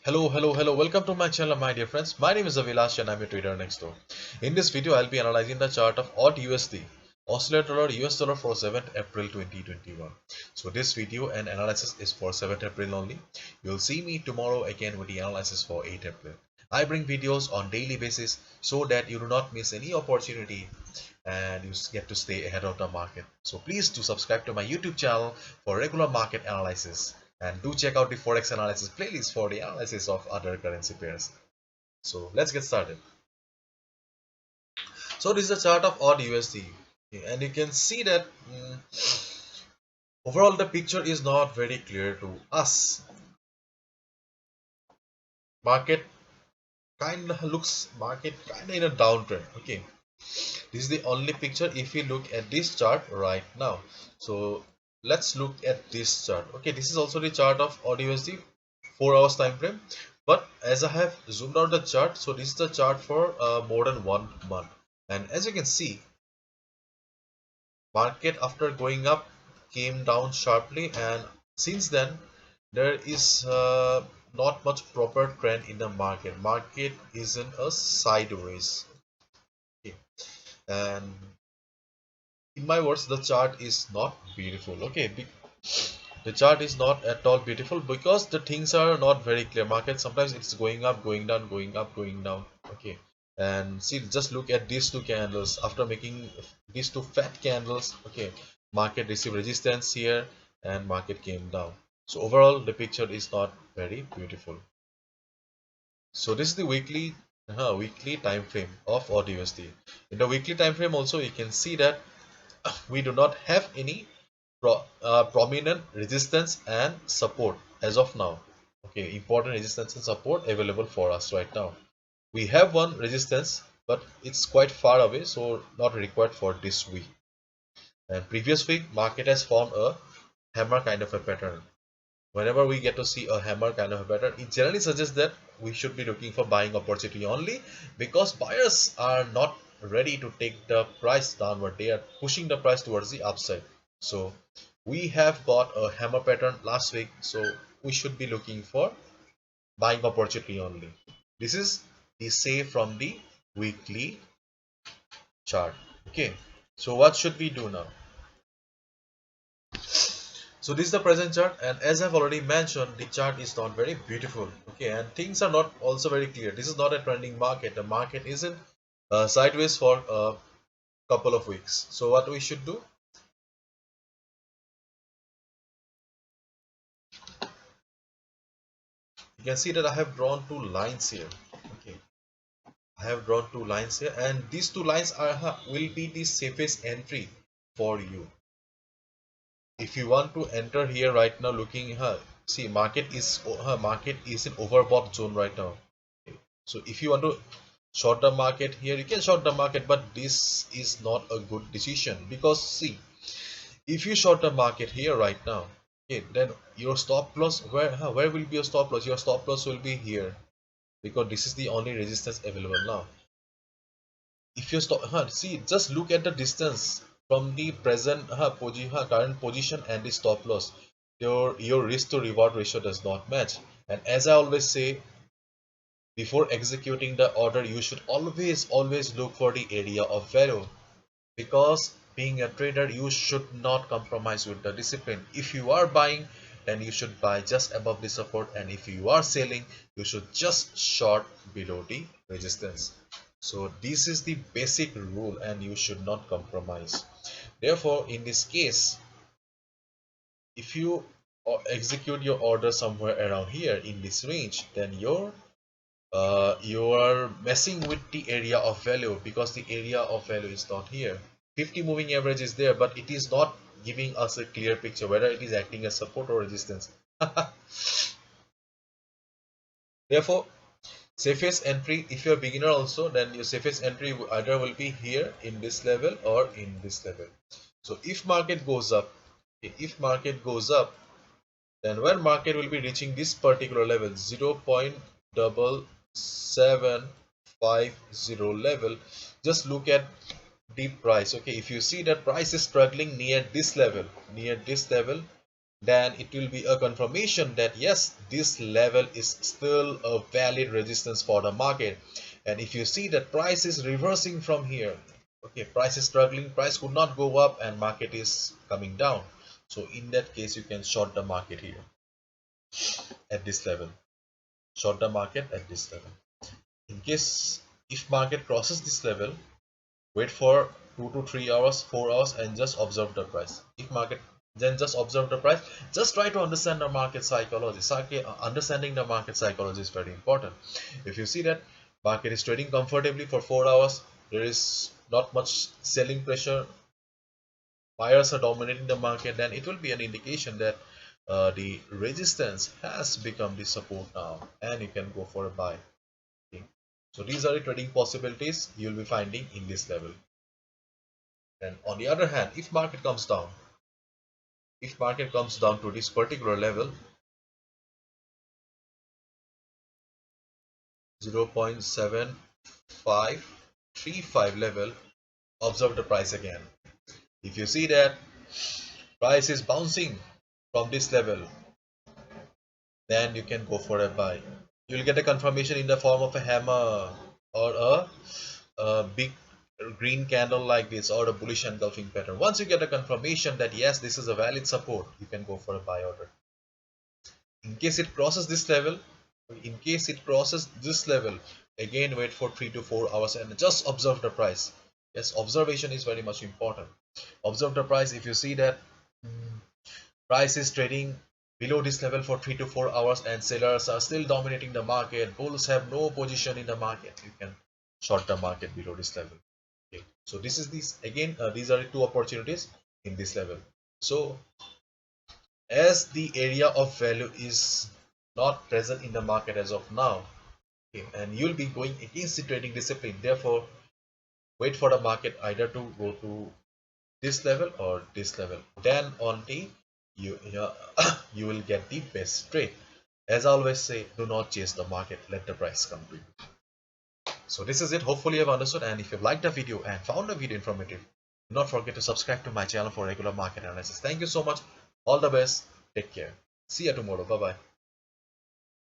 Hello. Welcome to my channel, my dear friends. My name is Avilash and I'm your trader next door. In this video, I'll be analyzing the chart of AUD USD, Australian dollar US dollar for 7th April 2021. So this video and analysis is for 7th April only. You'll see me tomorrow again with the analysis for 8th April. I bring videos on daily basis so that you do not miss any opportunity and you get to stay ahead of the market. So please do subscribe to my YouTube channel for regular market analysis. And do check out the Forex analysis playlist for the analysis of other currency pairs. So let's get started. So this is the chart of AUD USD. And you can see that overall the picture is not very clear to us. Market market kind of in a downtrend. Okay. This is the only picture if we look at this chart right now. So let's look at this chart. Okay, this is also the chart of AUD USD 4 hours time frame, but as I have zoomed out the chart, so this is the chart for more than 1 month, and as you can see, market after going up came down sharply, and since then there is not much proper trend in the market is in a sideways. Okay. And in my words, the chart is not beautiful. Okay, the chart is not at all beautiful because the things are not very clear. Market sometimes it's going up, going down, going up, going down. Okay, and see, just look at these two candles. After making these two fat candles, okay, market received resistance here and market came down. So overall the picture is not very beautiful. So this is the weekly time frame of AUD USD. In the weekly time frame also you can see that we do not have any prominent resistance and support as of now. Okay, important resistance and support available for us right now. We have one resistance, but it's quite far away, so not required for this week. And previous week, market has formed a hammer kind of a pattern. Whenever we get to see a hammer kind of a pattern, it generally suggests that we should be looking for buying opportunity only, because buyers are not ready to take the price downward. They are pushing the price towards the upside. So we have got a hammer pattern last week, so we should be looking for buying opportunity only. This is the say from the weekly chart. Okay, so what should we do now? So this is the present chart, and as I've already mentioned, the chart is not very beautiful. Okay, and things are not also very clear. This is not a trending market. The market isn't sideways for a couple of weeks. So what we should do? You can see that I have drawn two lines here. Okay, I have drawn two lines here, and these two lines are will be the safest entry for you. If you want to enter here right now, looking see market is in overbought zone right now. Okay. So if you want to short the market here, you can short the market, but this is not a good decision, because see, if you short the market here right now, okay, then your stop loss, where will be your stop loss? Your stop loss will be here, because this is the only resistance available now. If you stop, see, just look at the distance from the present current position and the stop loss. Your risk to reward ratio does not match. And as I always say, before executing the order, you should always look for the area of value, because being a trader, you should not compromise with the discipline. If you are buying, then you should buy just above the support, and if you are selling, you should just short below the resistance. So this is the basic rule, and you should not compromise. Therefore, in this case, if you execute your order somewhere around here in this range, then you are messing with the area of value, because the area of value is not here. 50 moving average is there, but it is not giving us a clear picture whether it is acting as support or resistance. Therefore, safest entry, if you're a beginner also, then your safest entry either will be here in this level or in this level. So if market goes up, then when market will be reaching this particular level, 0.7750 level, just look at the price. Okay, if you see that price is struggling near this level, then it will be a confirmation that yes, this level is still a valid resistance for the market. And if you see that price is reversing from here, okay, price is struggling, price could not go up and market is coming down, so in that case you can short the market here at this level, short the market at this level. In case if market crosses this level, wait for 2 to 3 hours, 4 hours, and just observe the price. If market, then just observe the price, just try to understand the market psychology. Understanding the market psychology is very important. If you see that market is trading comfortably for 4 hours, there is not much selling pressure, buyers are dominating the market, then it will be an indication that the resistance has become the support now and you can go for a buy. Okay. So these are the trading possibilities you will be finding in this level. And on the other hand, if market comes down to this particular level, 0.7535 level, observe the price again. If you see that price is bouncing from this level, then you can go for a buy. You will get a confirmation in the form of a hammer or a big green candle like this, or a bullish engulfing pattern. Once you get a confirmation that yes, this is a valid support, you can go for a buy order. In case it crosses this level, again wait for 3 to 4 hours and just observe the price. Yes, observation is very much important. Observe the price. If you see that price is trading below this level for 3 to 4 hours and sellers are still dominating the market, bulls have no position in the market, you can short the market below this level. Okay, so this is these again, these are the two opportunities in this level. So as the area of value is not present in the market as of now, okay, and you'll be going against the trading discipline, therefore wait for the market either to go to this level or this level, then only you you will get the best trade. As I always say, do not chase the market, let the price come to you. So this is it. Hopefully you have understood, and if you liked the video and found the video informative, do not forget to subscribe to my channel for regular market analysis. Thank you so much. All the best. Take care. See you tomorrow. Bye bye.